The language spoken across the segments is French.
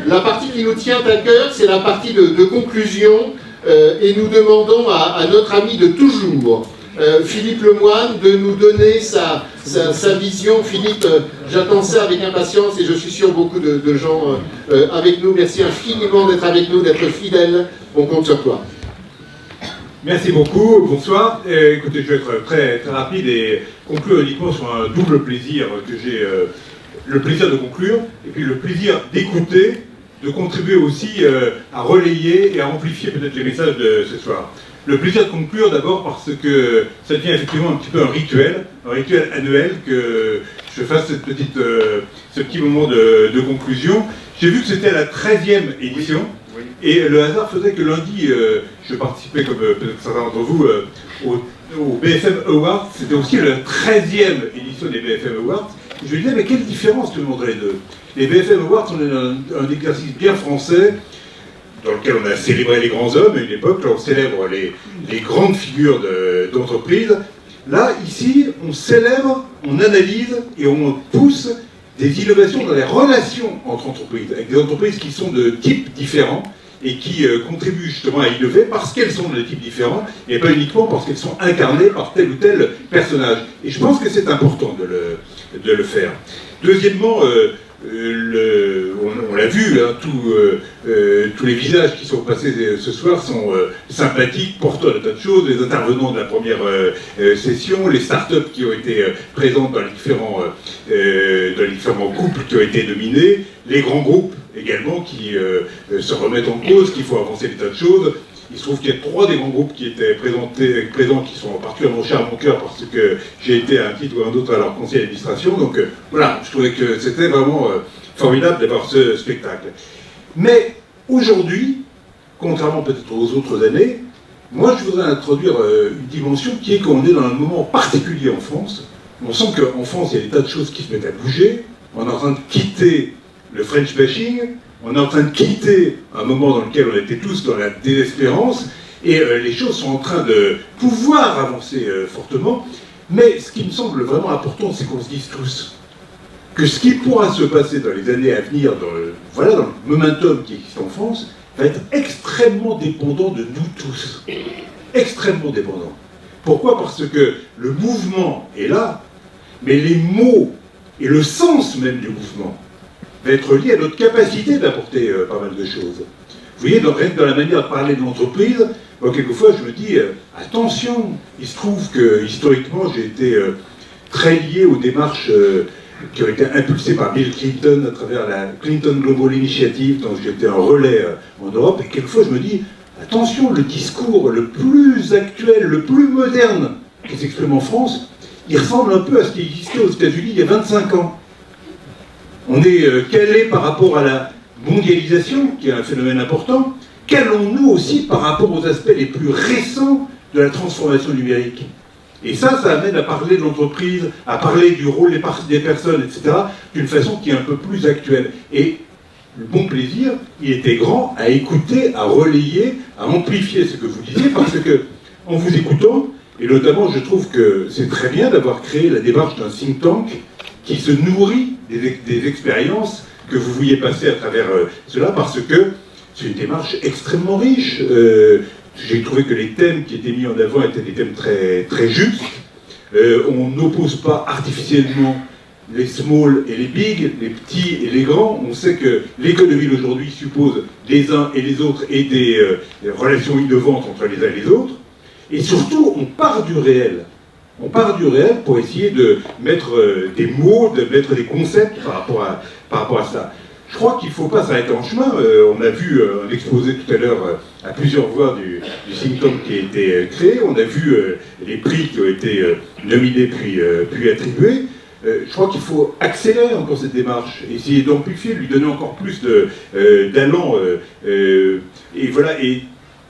La partie qui nous tient à cœur, c'est la partie de conclusion, et nous demandons à notre ami de toujours, Philippe Lemoine, de nous donner sa vision. Philippe, j'attends ça avec impatience et je suis sûr beaucoup de gens avec nous. Merci infiniment d'être avec nous, d'être fidèle. On compte sur toi. Merci beaucoup, bonsoir. Écoutez, je vais être très rapide et conclure uniquement sur un double plaisir que j'ai, le plaisir de conclure et puis le plaisir d'écouter, de contribuer aussi à relayer et à amplifier peut-être les messages de ce soir. Le plaisir de conclure d'abord parce que ça devient effectivement un petit peu un rituel annuel que je fasse ce petit moment de conclusion. J'ai vu que c'était la 13e édition. Et le hasard faisait que lundi, je participais, comme peut-être certains d'entre vous, au BFM Awards. C'était aussi la 13e édition des BFM Awards. Et je me disais, mais quelle différence tout le monde entre les deux? Les BFM Awards sont un exercice bien français, dans lequel on a célébré les grands hommes à une époque, là on célèbre les grandes figures d'entreprise. Là, ici, on célèbre, on analyse et on pousse des innovations dans les relations entre entreprises, avec des entreprises qui sont de types différents et qui contribuent justement à innover parce qu'elles sont de types différents et pas uniquement parce qu'elles sont incarnées par tel ou tel personnage. Et je pense que c'est important de le faire. Deuxièmement, on l'a vu, hein, tous les visages qui sont passés ce soir sont sympathiques, porteurs de tas de choses, les intervenants de la première session, les startups qui ont été présentes dans les différents couples qui ont été nominés, les grands groupes également qui se remettent en cause, qu'il faut avancer des tas de choses. Il se trouve qu'il y a 3 des grands groupes qui étaient présents qui sont particulièrement chers à mon cœur parce que j'ai été à un titre ou à un autre à leur conseil d'administration. Donc voilà, je trouvais que c'était vraiment formidable d'avoir ce spectacle. Mais aujourd'hui, contrairement peut-être aux autres années, moi je voudrais introduire une dimension qui est qu'on est dans un moment particulier en France. On sent qu'en France, il y a des tas de choses qui se mettent à bouger. On est en train de quitter le French bashing. On est en train de quitter un moment dans lequel on était tous dans la désespérance, et les choses sont en train de pouvoir avancer fortement. Mais ce qui me semble vraiment important, c'est qu'on se dise tous que ce qui pourra se passer dans les années à venir, dans le momentum qui existe en France, va être extrêmement dépendant de nous tous. Extrêmement dépendant. Pourquoi? Parce que le mouvement est là, mais les mots et le sens même du mouvement va être lié à notre capacité d'apporter pas mal de choses. Vous voyez, rien que dans la manière de parler de l'entreprise, moi, quelquefois, je me dis, attention, il se trouve que, historiquement, j'ai été très lié aux démarches qui ont été impulsées par Bill Clinton à travers la Clinton Global Initiative, dont j'étais un relais en Europe, et quelquefois, je me dis, attention, le discours le plus actuel, le plus moderne qui s'exprime en France, il ressemble un peu à ce qui existait aux États-Unis il y a 25 ans. On est calé par rapport à la mondialisation, qui est un phénomène important. Calons-nous aussi par rapport aux aspects les plus récents de la transformation numérique. Et ça amène à parler de l'entreprise, à parler du rôle des personnes, etc., d'une façon qui est un peu plus actuelle. Et le bon plaisir, il était grand à écouter, à relayer, à amplifier ce que vous disiez, parce que, en vous écoutant, et notamment je trouve que c'est très bien d'avoir créé la démarche d'un think tank qui se nourrit des expériences que vous vouliez passer à travers cela, parce que c'est une démarche extrêmement riche. J'ai trouvé que les thèmes qui étaient mis en avant étaient des thèmes très, très justes. On n'oppose pas artificiellement les small et les big, les petits et les grands. On sait que l'économie d'aujourd'hui suppose les uns et les autres et des relations innovantes entre les uns et les autres. Et surtout, on part du réel. On part du réel pour essayer de mettre des mots, de mettre des concepts par rapport à ça. Je crois qu'il ne faut pas s'arrêter en chemin. On a vu un exposé tout à l'heure à plusieurs voix du think tank qui a été créé. On a vu les prix qui ont été nominés puis attribués. Je crois qu'il faut accélérer encore cette démarche, essayer d'amplifier, lui donner encore plus d'allant, et voilà, et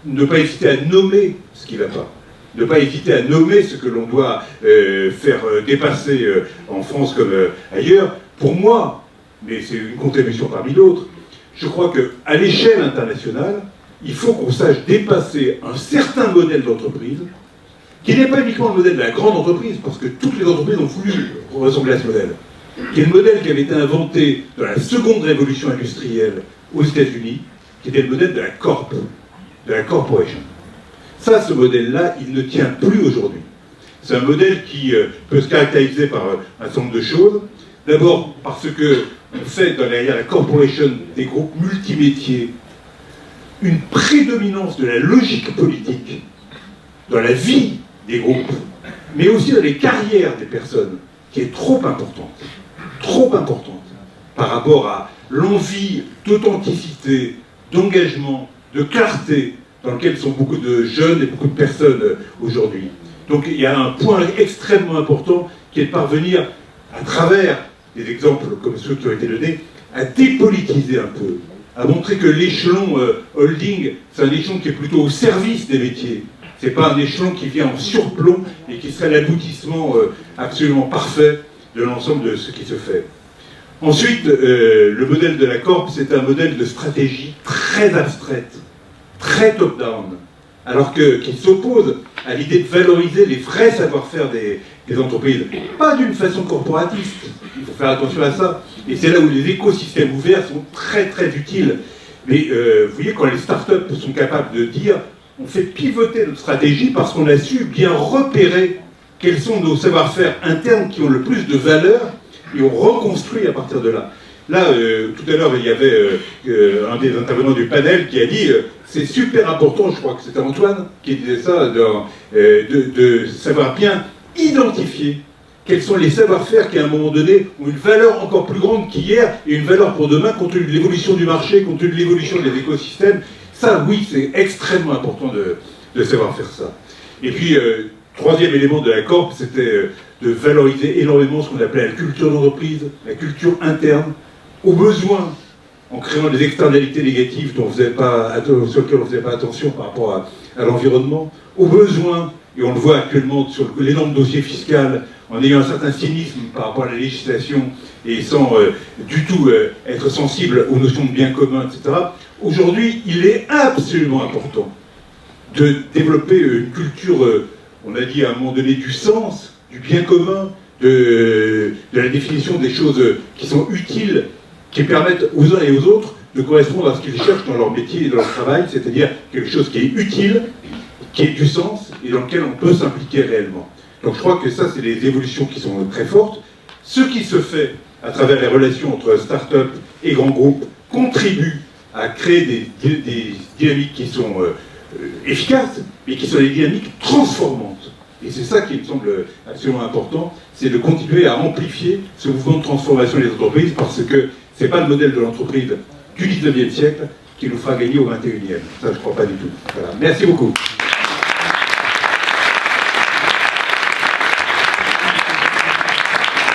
ne pas hésiter à nommer ce qui ne va pas. Ne pas hésiter à nommer ce que l'on doit faire dépasser en France comme ailleurs. Pour moi, mais c'est une contribution parmi d'autres, je crois qu'à l'échelle internationale, il faut qu'on sache dépasser un certain modèle d'entreprise, qui n'est pas uniquement le modèle de la grande entreprise, parce que toutes les entreprises ont voulu ressembler à ce modèle, qui est le modèle qui avait été inventé dans la seconde révolution industrielle aux États-Unis, qui était le modèle de la corp, de la corporation. Ça, ce modèle-là, il ne tient plus aujourd'hui. C'est un modèle qui peut se caractériser par un certain nombre de choses. D'abord, parce qu'on fait derrière la corporation des groupes multimétiers une prédominance de la logique politique dans la vie des groupes, mais aussi dans les carrières des personnes, qui est trop importante par rapport à l'envie d'authenticité, d'engagement, de clarté dans lequel sont beaucoup de jeunes et beaucoup de personnes aujourd'hui. Donc il y a un point extrêmement important qui est de parvenir, à travers des exemples comme ceux qui ont été donnés, à dépolitiser un peu, à montrer que l'échelon holding, c'est un échelon qui est plutôt au service des métiers. C'est pas un échelon qui vient en surplomb et qui serait l'aboutissement absolument parfait de l'ensemble de ce qui se fait. Ensuite, le modèle de la Corp, c'est un modèle de stratégie très abstraite, très top-down, alors qu'il s'oppose à l'idée de valoriser les vrais savoir-faire des entreprises, pas d'une façon corporatiste, il faut faire attention à ça, et c'est là où les écosystèmes ouverts sont très très utiles. Mais vous voyez, quand les startups sont capables de dire on fait pivoter notre stratégie parce qu'on a su bien repérer quels sont nos savoir-faire internes qui ont le plus de valeur, et on reconstruit à partir de là. Là, tout à l'heure, il y avait un des intervenants du panel qui a dit c'est super important, je crois que c'était Antoine qui disait ça, de savoir bien identifier quels sont les savoir-faire qui, à un moment donné, ont une valeur encore plus grande qu'hier et une valeur pour demain, compte tenu de l'évolution du marché, compte tenu de l'évolution des écosystèmes. Ça, oui, c'est extrêmement important de savoir faire ça. Et puis, troisième élément de la Corp, c'était de valoriser énormément ce qu'on appelait la culture d'entreprise, la culture interne, au besoin, en créant des externalités négatives sur lesquelles on ne faisait pas attention par rapport à l'environnement, au besoin, et on le voit actuellement sur l'énorme dossier fiscal, en ayant un certain cynisme par rapport à la législation et sans du tout être sensible aux notions de bien commun, etc. Aujourd'hui, il est absolument important de développer une culture, on a dit à un moment donné, du sens, du bien commun, de la définition des choses qui sont utiles, qui permettent aux uns et aux autres de correspondre à ce qu'ils cherchent dans leur métier et dans leur travail, c'est-à-dire quelque chose qui est utile, qui ait du sens et dans lequel on peut s'impliquer réellement. Donc je crois que ça, c'est des évolutions qui sont très fortes. Ce qui se fait à travers les relations entre start-up et grands groupes contribue à créer des dynamiques qui sont efficaces, mais qui sont des dynamiques transformantes. Et c'est ça qui me semble absolument important, c'est de continuer à amplifier ce mouvement de transformation des entreprises, parce que ce n'est pas le modèle de l'entreprise du 19e siècle qui nous fera gagner au 21e. Ça, je ne crois pas du tout. Voilà. Merci beaucoup.